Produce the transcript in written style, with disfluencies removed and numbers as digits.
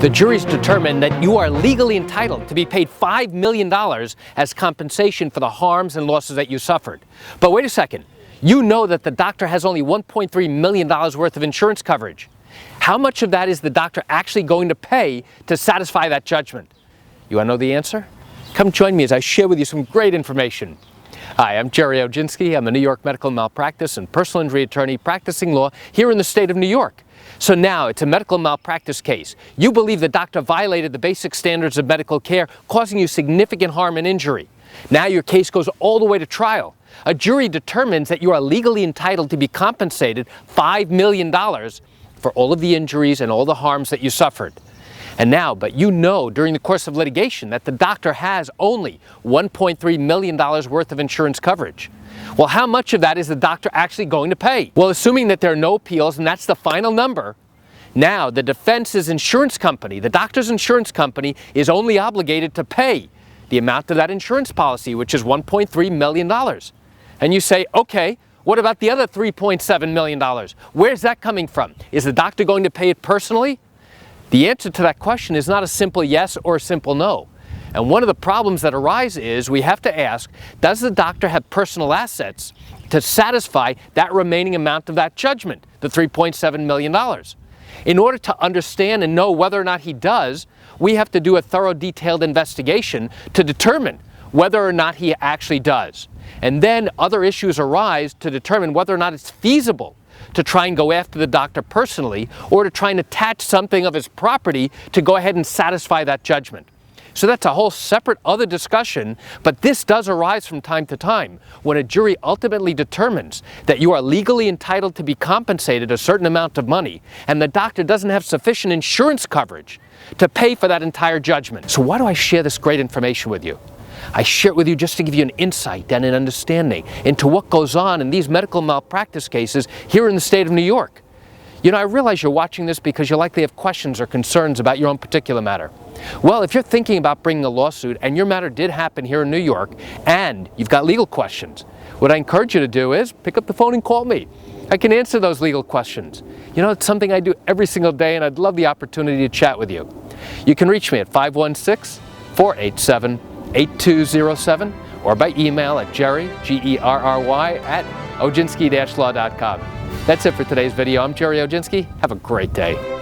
The jury's determined that you are legally entitled to be paid $5 million as compensation for the harms and losses that you suffered. But wait a second, you know that the doctor has only $1.3 million worth of insurance coverage. How much of that is the doctor actually going to pay to satisfy that judgment? You want to know the answer? Come join me as I share with you some great information. Hi, I'm Gerry Oginski. I'm a New York medical malpractice and personal injury attorney practicing law here in the state of New York. So now it's a medical malpractice case. You believe the doctor violated the basic standards of medical care, causing you significant harm and injury. Now your case goes all the way to trial. A jury determines that you are legally entitled to be compensated $5 million for all of the injuries and all the harms that you suffered. And now, but you know during the course of litigation that the doctor has only $1.3 million worth of insurance coverage. Well, how much of that is the doctor actually going to pay? Well, assuming that there are no appeals and that's the final number, now the defense's insurance company, the doctor's insurance company, is only obligated to pay the amount of that insurance policy, which is $1.3 million. And you say, okay, what about the other $3.7 million? Where's that coming from? Is the doctor going to pay it personally? The answer to that question is not a simple yes or a simple no. And one of the problems that arise is we have to ask, does the doctor have personal assets to satisfy that remaining amount of that judgment, the $3.7 million? In order to understand and know whether or not he does, we have to do a thorough, detailed investigation to determine whether or not he actually does. And then other issues arise to determine whether or not it's feasible to try and go after the doctor personally or to try and attach something of his property to go ahead and satisfy that judgment. So that's a whole separate other discussion, but this does arise from time to time when a jury ultimately determines that you are legally entitled to be compensated a certain amount of money and the doctor doesn't have sufficient insurance coverage to pay for that entire judgment. So why do I share this great information with you? I share it with you just to give you an insight and an understanding into what goes on in these medical malpractice cases here in the state of New York. You know, I realize you're watching this because you likely have questions or concerns about your own particular matter. Well, if you're thinking about bringing a lawsuit and your matter did happen here in New York and you've got legal questions, what I encourage you to do is pick up the phone and call me. I can answer those legal questions. You know, it's something I do every single day and I'd love the opportunity to chat with you. You can reach me at 516-487-8207 or by email at Gerry, Gerry, at oginski-law.com. That's it for today's video. I'm Gerry Oginski. Have a great day.